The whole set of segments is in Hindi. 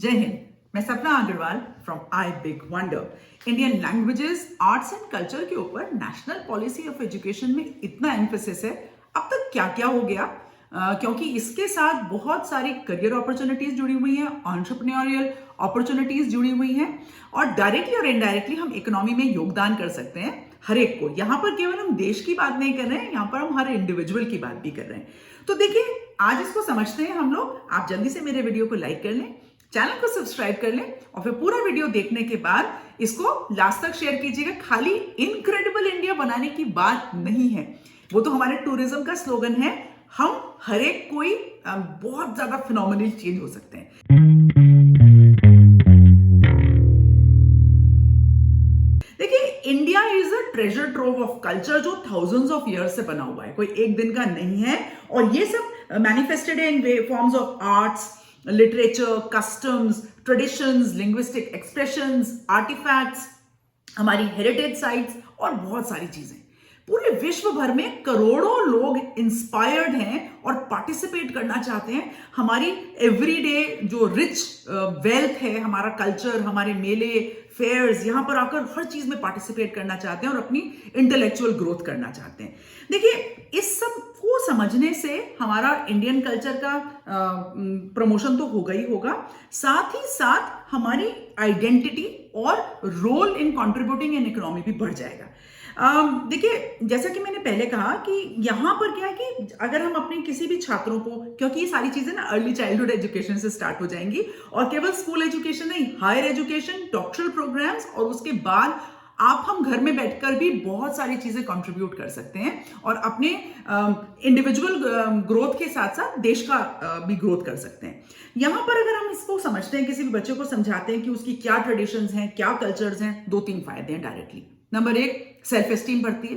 जय हिंद। मैं Sapna Agarwal from I big wonder. Indian languages, arts and culture के ऊपर नेशनल पॉलिसी ऑफ एजुकेशन में इतना एम्फेसिस है। अब तक क्या क्या हो गया, क्योंकि इसके साथ बहुत सारी करियर अपॉर्चुनिटीज जुड़ी हुई हैं, एंटरप्रेन्योरियल अपॉर्चुनिटीज जुड़ी हुई हैं और डायरेक्टली और इनडायरेक्टली हम इकोनॉमी में योगदान कर सकते हैं हर एक को। यहां पर केवल हम देश की बात नहीं कर रहे हैं, यहां पर हम हर इंडिविजुअल की बात भी कर रहे हैं। तो देखिए, आज इसको समझते हैं हम लोग। आप जल्दी से मेरे वीडियो को लाइक कर लें, चैनल को सब्सक्राइब कर लें और फिर पूरा वीडियो देखने के बाद इसको लास्ट तक शेयर कीजिएगा। खाली इनक्रेडिबल इंडिया बनाने की बात नहीं है, वो तो हमारे टूरिज्म का स्लोगन है। हम हर एक कोई बहुत ज्यादा फिनोमिनल चेंज हो सकते हैं। देखिए, India is a treasure trove of culture जो थाउजेंड्स ऑफ इयर्स से बना हुआ है, कोई एक दिन का नहीं है। और ये सब मैनिफेस्टेड है in forms of arts, literature, customs, traditions, linguistic expressions, artefacts, हमारी हेरिटेज साइट्स और बहुत सारी चीजें। पूरे विश्व भर में करोड़ों लोग इंस्पायर्ड हैं और पार्टिसिपेट करना चाहते हैं। हमारी एवरीडे जो रिच वेल्थ है, हमारा कल्चर, हमारे मेले, फेयर्स, यहां पर आकर हर चीज में पार्टिसिपेट करना चाहते हैं और अपनी इंटेलेक्चुअल ग्रोथ करना चाहते हैं। देखिए, इस सब को समझने से हमारा इंडियन कल्चर का प्रमोशन तो होगा ही होगा, साथ ही साथ हमारी आइडेंटिटी और role in contributing in economy भी बढ़ जाएगा। देखिए, जैसा कि मैंने पहले कहा कि यहां पर क्या है कि अगर हम अपने किसी भी छात्रों को, क्योंकि ये सारी चीजें ना अर्ली चाइल्डहुड एजुकेशन से स्टार्ट हो जाएंगी और केवल स्कूल एजुकेशन नहीं, हायर एजुकेशन, डॉक्टरल प्रोग्राम्स और उसके बाद आप हम घर में बैठकर भी बहुत सारी चीजें कंट्रीब्यूट कर सकते हैं और अपने इंडिविजुअल ग्रोथ के साथ साथ देश का भी ग्रोथ कर सकते हैं। यहां पर अगर हम इसको समझते हैं, किसी भी बच्चे को समझाते हैं कि उसकी क्या ट्रेडिशंस हैं, क्या कल्चर्स हैं, 2-3 फायदे हैं डायरेक्टली। नंबर 1, सेल्फ एस्टीम बढ़ती है,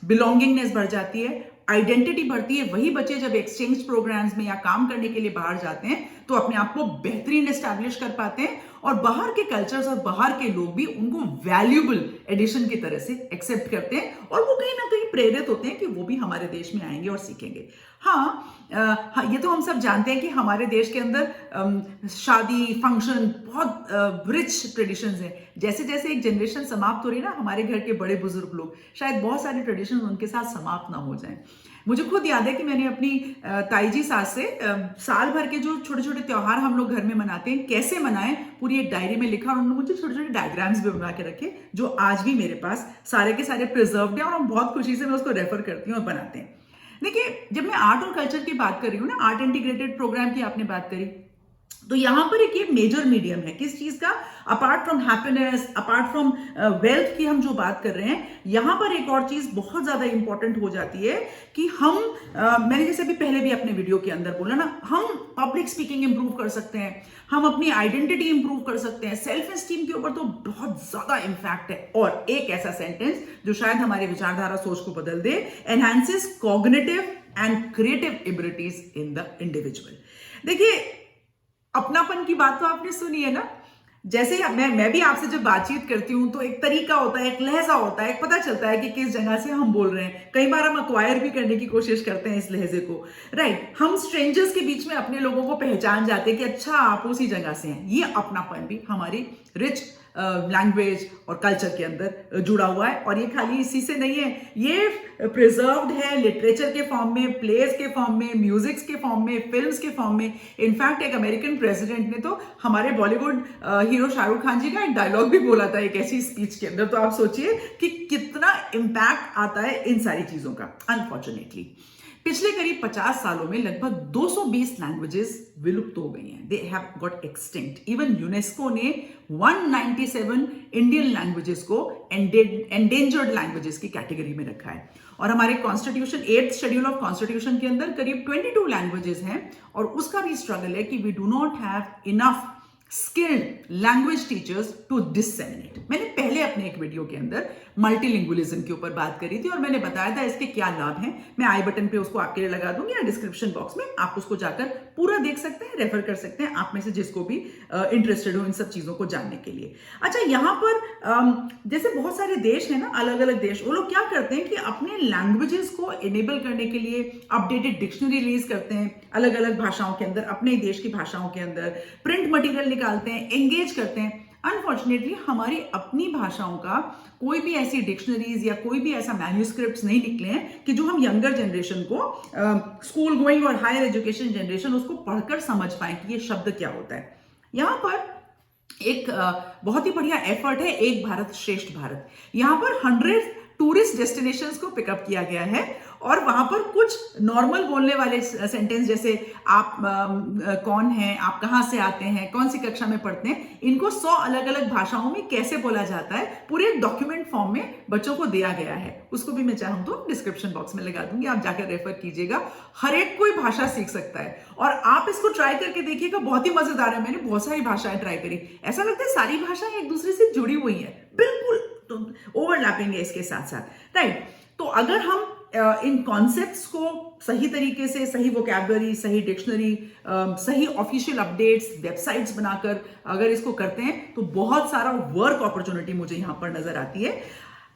बिलोंगिंगनेस बढ़ जाती है, आइडेंटिटी बढ़ती है। वही बच्चे जब एक्सचेंज प्रोग्राम्स में या काम करने के लिए बाहर जाते हैं तो अपने आप को बेहतरीन एस्टैब्लिश कर पाते हैं और बाहर के कल्चर्स और बाहर के लोग भी उनको वैल्यूएबल एडिशन की तरह से एक्सेप्ट करते हैं और वो कहीं ना कहीं प्रेरित होते हैं कि वो भी हमारे देश में आएंगे और सीखेंगे। हाँ, ये तो हम सब जानते हैं कि हमारे देश के अंदर शादी, फंक्शन, बहुत रिच ट्रेडिशंस हैं। जैसे जैसे एक जनरेशन समाप्त हो रही है ना, हमारे घर के बड़े बुजुर्ग लोग, शायद बहुत सारे ट्रेडिशंस उनके साथ समाप्त ना हो जाएं। मुझे खुद याद है कि मैंने अपनी ताई जी सास से साल भर के जो छोटे छोटे त्योहार हम लोग घर में मनाते हैं, कैसे मनाएं, पूरी एक डायरी में लिखा और उन्होंने मुझे छोटे छोटे डायग्राम्स भी बना के रखे जो आज भी मेरे पास सारे के सारे प्रिजर्व्ड हैं और हम बहुत खुशी से मैं उसको रेफर करती हूँ और बनाते हैं। देखिए, जब मैं आर्ट और कल्चर की बात कर रही हूँ ना, आर्ट इंटीग्रेटेड प्रोग्राम की आपने बात करी, तो यहां पर एक ये मेजर मीडियम है किस चीज का, apart from happiness, apart from wealth की हम जो बात कर रहे हैं, यहां पर एक और चीज बहुत ज्यादा इंपॉर्टेंट हो जाती है कि हम मैंने जैसे भी पहले भी अपने वीडियो के अंदर बोला ना, हम पब्लिक स्पीकिंग इंप्रूव कर सकते हैं, हम अपनी आइडेंटिटी इंप्रूव कर सकते हैं, सेल्फ एस्टीम के ऊपर तो बहुत ज्यादा इंपैक्ट है। और एक ऐसा सेंटेंस जो शायद हमारी विचारधारा सोच को बदल दे, enhances cognitive and creative abilities in the individual. देखिए, अपनापन की बात तो आपने सुनी है ना। जैसे मैं भी आपसे जब बातचीत करती हूं तो एक तरीका होता है, एक लहजा होता है, एक पता चलता है कि किस जगह से हम बोल रहे हैं। कई बार हम अक्वायर भी करने की कोशिश करते हैं इस लहजे को, राइट। हम स्ट्रेंजर्स के बीच में अपने लोगों को पहचान जाते हैं कि अच्छा, आप उसी जगह से हैं। ये अपनापन भी हमारी रिच लैंग्वेज और कल्चर के अंदर जुड़ा हुआ है और ये खाली इसी से नहीं है, ये प्रिजर्व्ड है लिटरेचर के फॉर्म में, प्लेस के फॉर्म में, म्यूजिक्स के फॉर्म में, फिल्म्स के फॉर्म में। इनफैक्ट एक अमेरिकन प्रेसिडेंट ने तो हमारे बॉलीवुड हीरो शाहरुख खान जी का एक डायलॉग भी बोला था एक ऐसी स्पीच के अंदर। तो आप सोचिए कि कितना इंपैक्ट आता है इन सारी चीजों का। अनफॉर्चुनेटली पिछले करीब 50 सालों में लगभग 220 लैंग्वेजेस विलुप्त हो गई हैं। They have got extinct. Even UNESCO ने 197 इंडियन लैंग्वेजेस को एंडेंजर्ड लैंग्वेजेस की कैटेगरी में रखा है। और हमारे constitution 8th schedule of constitution के अंदर करीब 22 लैंग्वेजेस हैं और उसका भी स्ट्रगल है कि we do not have enough skilled language teachers to disseminate. मैंने पहले अपने एक वीडियो के अंदर मल्टीलिंगुअलिज्म के ऊपर बात करी थी और मैंने बताया था इसके क्या लाभ हैं। मैं आई बटन पे उसको आपके लिए लगा दूंगी या डिस्क्रिप्शन बॉक्स में आप उसको जाकर पूरा देख सकते हैं, रेफर कर सकते हैं आप में से जिसको भी इंटरेस्टेड हो इन सब चीजों को जानने के लिए। अच्छा, यहाँ पर जैसे बहुत सारे देश हैं ना, अलग अलग देश, वो लोग क्या करते हैं कि अपने लैंग्वेजेस को इनेबल करने के लिए अपडेटेड डिक्शनरी रिलीज करते हैं अलग अलग भाषाओं के अंदर, अपने देश की भाषाओं के अंदर प्रिंट मटेरियल निकालते हैं, एंगेज करते हैं। अनफॉर्चुनेटली हमारी अपनी भाषाओं का कोई भी ऐसी डिक्शनरीज या कोई भी ऐसा मैन्यूस्क्रिप्ट्स नहीं निकले हैं कि जो हम यंगर जनरेशन को, स्कूल गोइंग और हायर एजुकेशन जनरेशन उसको पढ़कर समझ पाए कि ये शब्द क्या होता है। यहाँ पर एक बहुत ही बढ़िया एफर्ट है एक भारत श्रेष्ठ भारत। यहाँ पर 100 टूरिस्ट डेस्टिनेशंस को पिकअप किया गया है और वहां पर कुछ नॉर्मल बोलने वाले सेंटेंस जैसे आप कौन हैं, आप कहां से आते हैं, कौन सी कक्षा में पढ़ते हैं, इनको 100 अलग अलग भाषाओं में कैसे बोला जाता है पूरे डॉक्यूमेंट फॉर्म में बच्चों को दिया गया है। उसको भी मैं चाहूं तो डिस्क्रिप्शन बॉक्स में लगा दूंगी, आप जाकर रेफर कीजिएगा। हर एक कोई भाषा सीख सकता है और आप इसको ट्राई करके देखिएगा, बहुत ही मजेदार है। मैंने बहुत सारी भाषाएं ट्राई करी, ऐसा लगता है सारी भाषाएं एक दूसरे से जुड़ी हुई है, बिल्कुल तो ओवरलैपिंग है इसके साथ साथ, राइट। तो अगर हम इन कॉन्सेप्ट्स को सही तरीके से, सही वोकैबुलरी, सही डिक्शनरी, सही ऑफिशियल अपडेट्स, वेबसाइट्स बनाकर अगर इसको करते हैं तो बहुत सारा वर्क अपॉर्चुनिटी मुझे यहां पर नजर आती है।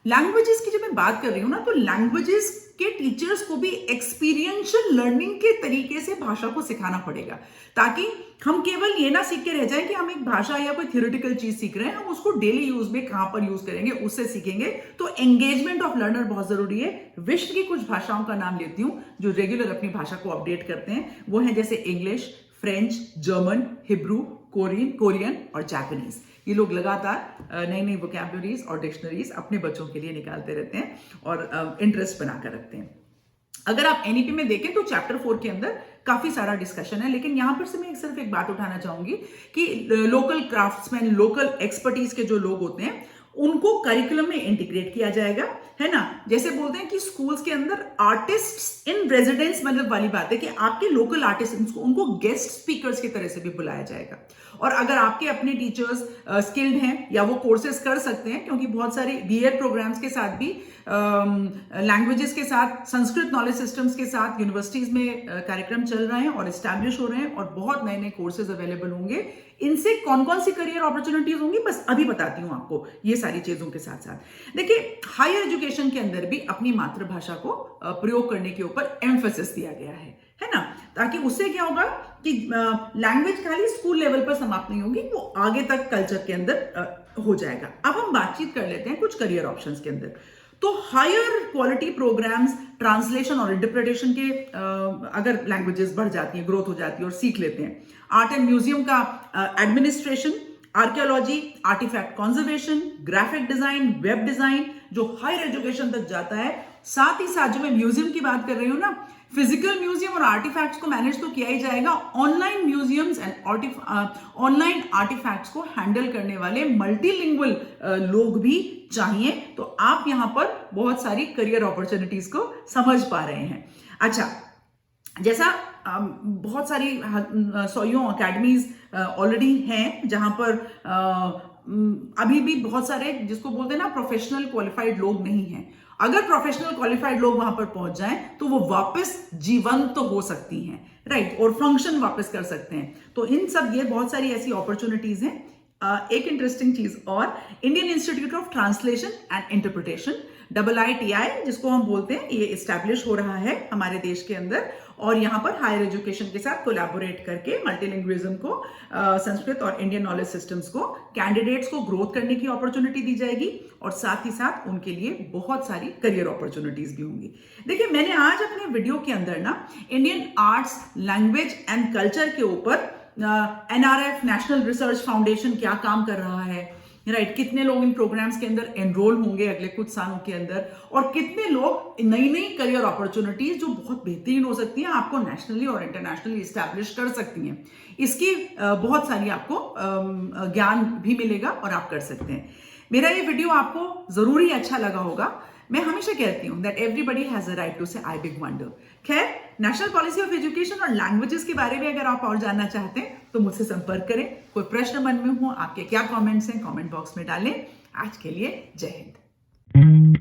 लैंग्वेजेस की जब मैं बात कर रही हूं ना, तो लैंग्वेजेस के टीचर्स को भी एक्सपीरियंशियल लर्निंग के तरीके से भाषा को सिखाना पड़ेगा, ताकि हम केवल ये ना सीख के रह जाएं कि हम एक भाषा या कोई थियोरेटिकल चीज सीख रहे हैं, हम उसको डेली यूज में कहां पर यूज करेंगे उससे सीखेंगे। तो एंगेजमेंट ऑफ लर्नर बहुत जरूरी है। विश्व की कुछ भाषाओं का नाम लेती हूं जो रेगुलर अपनी भाषा को अपडेट करते हैं, वो है जैसे English, French, German, Hebrew, Korean और जापानीज। ये लोग लगातार नई नई वोकैबुलरीज और डिक्शनरीज अपने बच्चों के लिए निकालते रहते हैं और इंटरेस्ट बनाकर रखते हैं। अगर आप एनईपी में देखें तो चैप्टर 4 के अंदर काफी सारा डिस्कशन है, लेकिन यहां पर से मैं सिर्फ एक बात उठाना चाहूंगी कि लोकल क्राफ्ट्समैन, लोकल एक्सपर्टीज के जो लोग होते हैं उनको करिकुलम में इंटीग्रेट किया जाएगा, है ना। जैसे बोलते हैं कि स्कूल्स के अंदर आर्टिस्ट इन रेजिडेंस, मतलब वाली बात है कि आपके लोकल आर्टिस्ट, उनको गेस्ट स्पीकर्स की तरह से भी बुलाया जाएगा। और अगर आपके अपने टीचर्स स्किल्ड हैं या वो कोर्सेज कर सकते हैं, क्योंकि बहुत सारी बीएड प्रोग्राम्स के साथ भी लैंग्वेजेस के साथ, संस्कृत नॉलेज सिस्टम्स के साथ यूनिवर्सिटीज में कार्यक्रम चल रहे हैं और एस्टैब्लिश हो रहे हैं और बहुत नए नए कोर्सेज अवेलेबल होंगे। इनसे कौन कौन सी करियर अपॉर्चुनिटीज होंगी बस अभी बताती हूं आपको, ये सारी चीजों के साथ साथ। देखिए, हायर एजुकेशन के अंदर भी अपनी मातृभाषा को प्रयोग करने के ऊपर एम्फेसिस दिया गया है ना, ताकि उससे क्या होगा कि लैंग्वेज खाली स्कूल लेवल पर समाप्त नहीं होगी, वो आगे तक कल्चर के अंदर हो जाएगा। अब हम बातचीत कर लेते हैं कुछ करियर ऑप्शंस के अंदर। तो हायर क्वालिटी प्रोग्राम्स, ट्रांसलेशन और इंटरप्रिटेशन के अगर लैंग्वेजेस बढ़ जाती हैं, ग्रोथ हो जाती है और सीख लेते हैं, आर्ट एंड म्यूजियम का administration, archaeology, artifact conservation, graphic design, web design, जो हायर एजुकेशन तक जाता है। साथ ही साथ जो मैं म्यूजियम की बात कर रही हूँ ना, फिजिकल म्यूजियम और आर्टिफैक्ट्स को मैनेज तो किया ही जाएगा, online museums and online artifacts को हैंडल करने वाले मल्टीलिंगुअल लोग भी चाहिए। तो आप यहां पर बहुत सारी करियर अपॉर्चुनिटीज को समझ पा रहे हैं। अच्छा, जैसा बहुत सारी सोयों अकेडमीज ऑलरेडी हैं जहां पर अभी भी बहुत सारे जिसको बोलते हैं ना प्रोफेशनल क्वालिफाइड लोग नहीं हैं। अगर प्रोफेशनल क्वालिफाइड लोग वहां पर पहुंच जाएं तो वो वापस जीवंत तो हो सकती हैं, राइट, और फंक्शन वापस कर सकते हैं। तो इन सब ये बहुत सारी ऐसी अपॉर्चुनिटीज हैं। एक इंटरेस्टिंग चीज और, Indian institute of translation and interpretation, IITI जिसको हम बोलते हैं, ये एस्टैब्लिश हो रहा है हमारे देश के अंदर और यहाँ पर हायर एजुकेशन के साथ कोलैबोरेट करके मल्टीलिंग्विज्म को, संस्कृत और इंडियन नॉलेज सिस्टम्स को, कैंडिडेट्स को ग्रोथ करने की अपॉर्चुनिटी दी जाएगी और साथ ही साथ उनके लिए बहुत सारी करियर अपॉर्चुनिटीज भी होंगी। देखिए, मैंने आज अपने वीडियो के अंदर ना Indian arts, language and culture के ऊपर NRF, नेशनल रिसर्च फाउंडेशन क्या काम कर रहा है, राइट, कितने लोग इन प्रोग्राम्स के अंदर एनरोल होंगे अगले कुछ सालों के अंदर, और कितने लोग नई नई करियर अपॉर्चुनिटीज जो बहुत बेहतरीन हो सकती हैं आपको नेशनली और इंटरनेशनली इस्टेब्लिश कर सकती हैं, इसकी बहुत सारी आपको ज्ञान भी मिलेगा और आप कर सकते हैं। मेरा ये वीडियो आपको जरूरी अच्छा लगा होगा। मैं हमेशा कहती हूँ that everybody has a right to say I big wonder. खैर, नेशनल पॉलिसी ऑफ एजुकेशन और लैंग्वेजेस के बारे में अगर आप और जानना चाहते हैं तो मुझसे संपर्क करें। कोई प्रश्न मन में हो, आपके क्या कमेंट्स हैं, कमेंट बॉक्स में डालें। आज के लिए जय हिंद।